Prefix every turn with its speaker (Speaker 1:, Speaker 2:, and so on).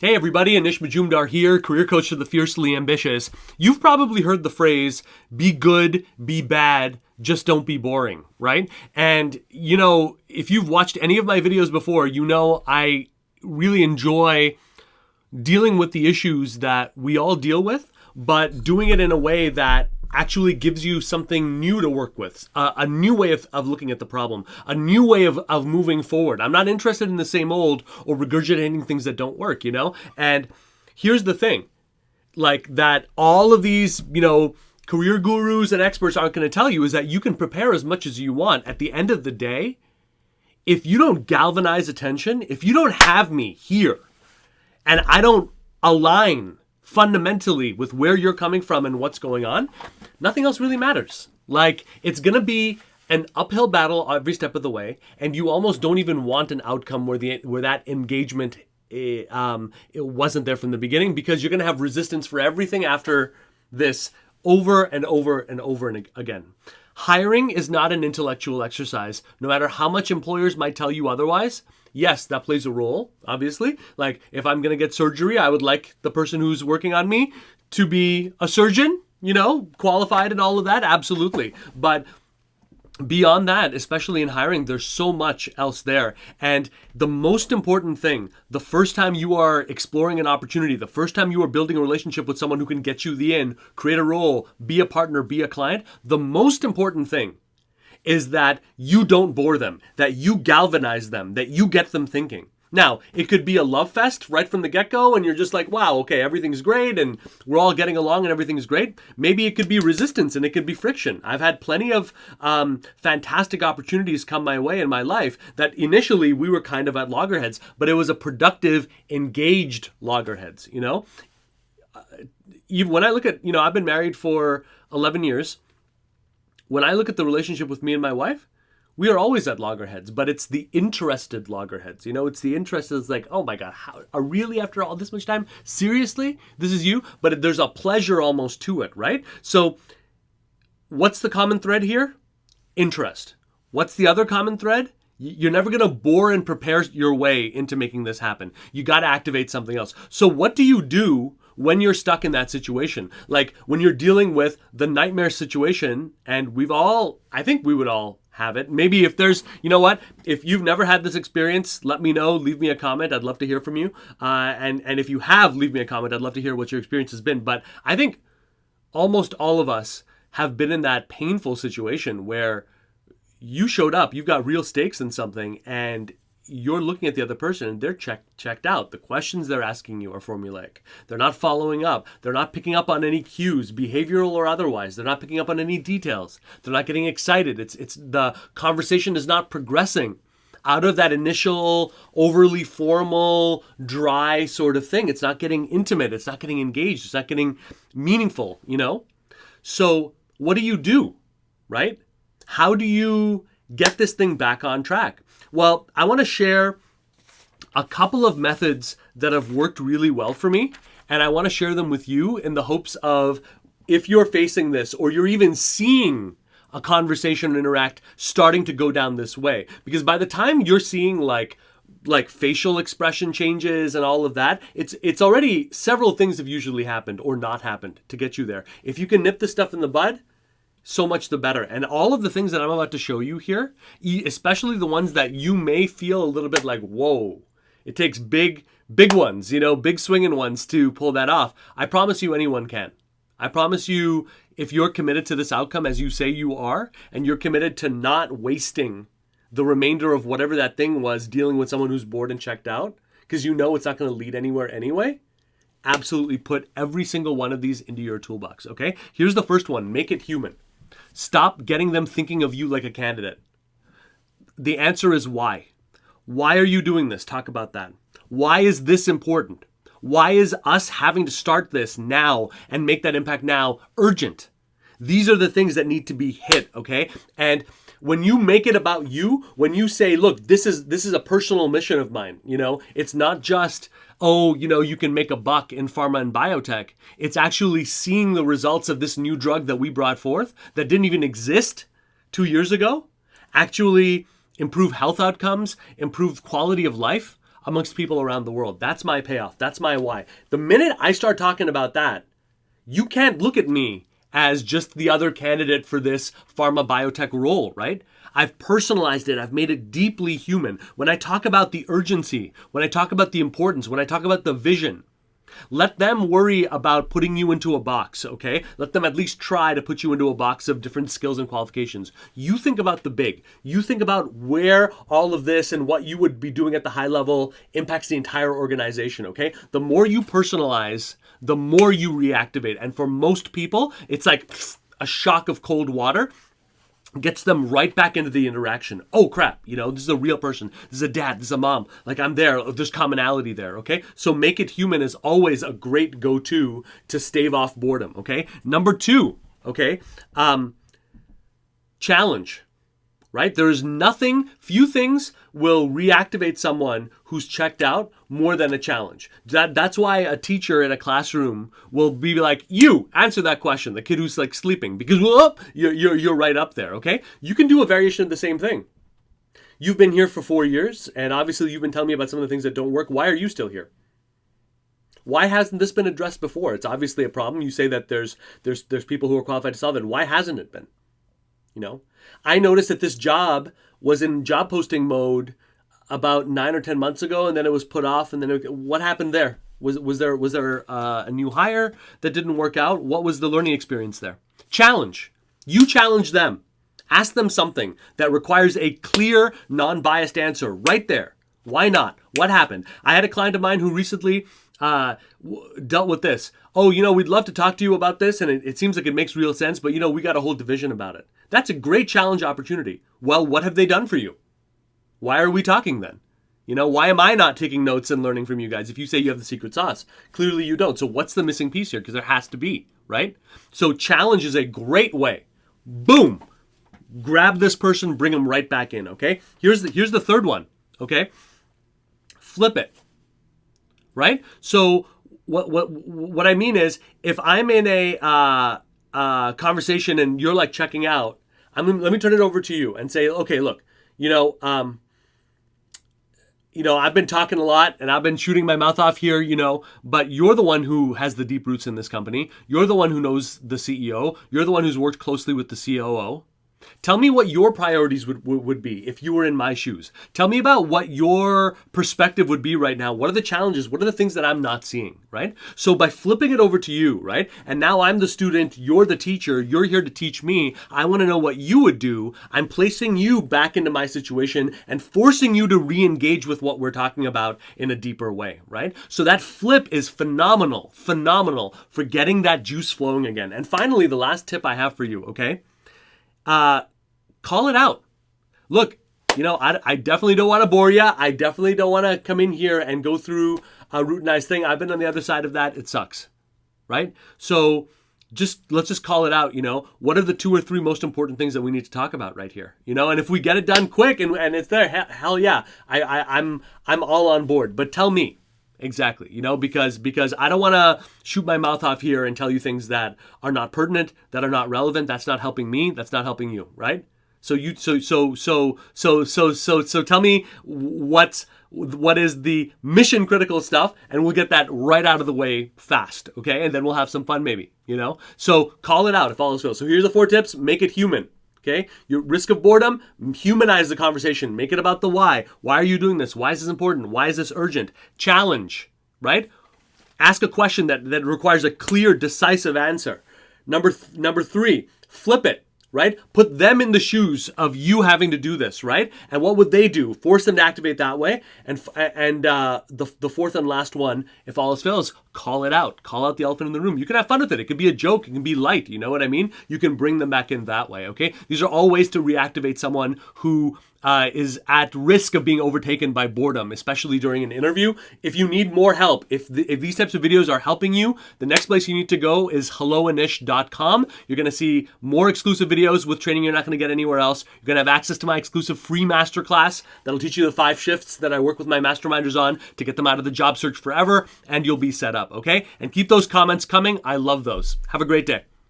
Speaker 1: Hey everybody, Anish Majumdar here, career coach for the fiercely ambitious. You've probably heard the phrase, be good, be bad, just don't be boring, right? And if you've watched any of my videos before, I really enjoy dealing with the issues that we all deal with, but doing it in a way that actually gives you something new to work with, a new way of looking at the problem, a new way of moving forward. I'm not interested in the same old or regurgitating things that don't work, And here's the thing, that all of these, career gurus and experts aren't going to tell you is that you can prepare as much as you want. At the end of the day, if you don't galvanize attention, if you don't have me here, and I don't align fundamentally with where you're coming from and what's going on, nothing else really matters. It's going to be an uphill battle every step of the way, and you almost don't even want an outcome where that engagement it wasn't there from the beginning, because you're going to have resistance for everything after this over and over and over and again. Hiring is not an intellectual exercise, no matter how much employers might tell you otherwise. Yes, that plays a role, obviously. If I'm going to get surgery, I would like the person who's working on me to be a surgeon, qualified and all of that, absolutely. But beyond that, especially in hiring, there's so much else there. And the most important thing, the first time you are exploring an opportunity, the first time you are building a relationship with someone who can get you the in, create a role, be a partner, be a client, the most important thing is that you don't bore them, that you galvanize them, that you get them thinking. Now, it could be a love fest right from the get-go, and you're just like, wow, okay, everything's great, and we're all getting along, and everything's great. Maybe it could be resistance, and it could be friction. I've had plenty of fantastic opportunities come my way in my life that initially we were kind of at loggerheads, but it was a productive, engaged loggerheads, Even when I look at, I've been married for 11 years. When I look at the relationship with me and my wife, we are always at loggerheads, but it's the interested loggerheads. It's the interest that's like, oh my God, really after all this much time? Seriously? This is you? But there's a pleasure almost to it, right? So what's the common thread here? Interest. What's the other common thread? You're never going to bore and prepare your way into making this happen. You got to activate something else. So what do you do when you're stuck in that situation? When you're dealing with the nightmare situation, and I think we would all have it. Maybe if there's, if you've never had this experience, let me know, leave me a comment. I'd love to hear from you. And if you have, leave me a comment. I'd love to hear what your experience has been. But I think almost all of us have been in that painful situation where you showed up, you've got real stakes in something, and you're looking at the other person and they're checked out. The questions they're asking you are formulaic. They're not following up. They're not picking up on any cues, behavioral or otherwise. They're not picking up on any details. They're not getting excited. It's the conversation is not progressing out of that initial overly formal, dry sort of thing. It's not getting intimate. It's not getting engaged. It's not getting meaningful, So what do? Right? How do you get this thing back on track? Well, I want to share a couple of methods that have worked really well for me, and I want to share them with you in the hopes of, if you're facing this or you're even seeing a conversation interact starting to go down this way. Because by the time you're seeing like facial expression changes and all of that, it's already several things have usually happened or not happened to get you there. If you can nip this stuff in the bud, so much the better. And all of the things that I'm about to show you here, especially the ones that you may feel a little bit like, whoa, it takes big ones, big swinging ones to pull that off. I promise you anyone can. I promise you, if you're committed to this outcome as you say you are, and you're committed to not wasting the remainder of whatever that thing was dealing with someone who's bored and checked out, because it's not going to lead anywhere anyway, absolutely put every single one of these into your toolbox, okay? Here's the first one, make it human. Stop getting them thinking of you like a candidate. The answer is why. Why are you doing this? Talk about that. Why is this important? Why is us having to start this now and make that impact now urgent? These are the things that need to be hit, okay? And when you make it about you, when you say, look, this is a personal mission of mine, it's not just, you can make a buck in pharma and biotech. It's actually seeing the results of this new drug that we brought forth that didn't even exist 2 years ago, actually improve health outcomes, improve quality of life amongst people around the world. That's my payoff. That's my why. The minute I start talking about that, you can't look at me as just the other candidate for this pharma biotech role, right? I've personalized it. I've made it deeply human. When I talk about the urgency, when I talk about the importance, when I talk about the vision, let them worry about putting you into a box, okay? Let them at least try to put you into a box of different skills and qualifications. You think about the big. You think about where all of this and what you would be doing at the high level impacts the entire organization, okay? The more you personalize, the more you reactivate. And for most people, it's like a shock of cold water. Gets them right back into the interaction. Oh crap, this is a real person. This is a dad, this is a mom. Like I'm there, there's commonality there, okay? So make it human is always a great go-to to stave off boredom, okay? Number 2, okay? Challenge, right? Few things will reactivate someone who's checked out more than a challenge. That's why a teacher in a classroom will be like, you answer that question, the kid who's like sleeping, because you're right up there, okay? You can do a variation of the same thing. You've been here for 4 years, and obviously you've been telling me about some of the things that don't work. Why are you still here? Why hasn't this been addressed before? It's obviously a problem. You say that there's people who are qualified to solve it. Why hasn't it been? I noticed that this job was in job posting mode about 9 or 10 months ago, and then it was put off. And then what happened there? Was there a new hire that didn't work out? What was the learning experience there? Challenge. You challenge them. Ask them something that requires a clear, non-biased answer right there. Why not? What happened? I had a client of mine who recently dealt with this. Oh, we'd love to talk to you about this, and it seems like it makes real sense, but we got a whole division about it. That's a great challenge opportunity. Well, what have they done for you? Why are we talking then? Why am I not taking notes and learning from you guys if you say you have the secret sauce? Clearly you don't. So what's the missing piece here? Because there has to be, right? So challenge is a great way. Boom. Grab this person, bring them right back in, okay? Here's the third one, okay? Flip it. Right? So what I mean is, if I'm in a conversation and you're like checking out, let me turn it over to you and say, okay, look, I've been talking a lot and I've been shooting my mouth off here, but you're the one who has the deep roots in this company. You're the one who knows the CEO. You're the one who's worked closely with the COO. Tell me what your priorities would be if you were in my shoes. Tell me about what your perspective would be right now. What are the challenges? What are the things that I'm not seeing, right? So by flipping it over to you, right? And now I'm the student, you're the teacher, you're here to teach me. I want to know what you would do. I'm placing you back into my situation and forcing you to re-engage with what we're talking about in a deeper way, right? So that flip is phenomenal for getting that juice flowing again. And finally, the last tip I have for you, okay? Call it out. Look, I definitely don't want to bore you. I definitely don't want to come in here and go through a routinized thing. I've been on the other side of that. It sucks, right? So let's just call it out. What are the 2 or 3 most important things that we need to talk about right here? And if we get it done quick and it's there, hell yeah, I'm all on board. But tell me. Exactly, because I don't want to shoot my mouth off here and tell you things that are not pertinent, that are not relevant. That's not helping me. That's not helping you, right? So tell me what is the mission critical stuff, and we'll get that right out of the way fast, okay? And then we'll have some fun, maybe, So call it out if all else fails. So here's the 4 tips. Make it human. Okay, your risk of boredom, humanize the conversation. Make it about the why. Why are you doing this? Why is this important? Why is this urgent? Challenge, right? Ask a question that requires a clear, decisive answer. Number 3, flip it, right? Put them in the shoes of you having to do this, right? And what would they do? Force them to activate that way. And the fourth and last one, if all else fails, call it out. Call out the elephant in the room. You can have fun with it. It could be a joke. It can be light. You know what I mean? You can bring them back in that way, okay? These are all ways to reactivate someone who is at risk of being overtaken by boredom, especially during an interview. If you need more help, if these types of videos are helping you, the next place you need to go is helloanish.com. You're going to see more exclusive videos with training you're not going to get anywhere else. You're going to have access to my exclusive free masterclass that'll teach you the 5 shifts that I work with my masterminders on to get them out of the job search forever, and you'll be set up, okay? And keep those comments coming. I love those. Have a great day.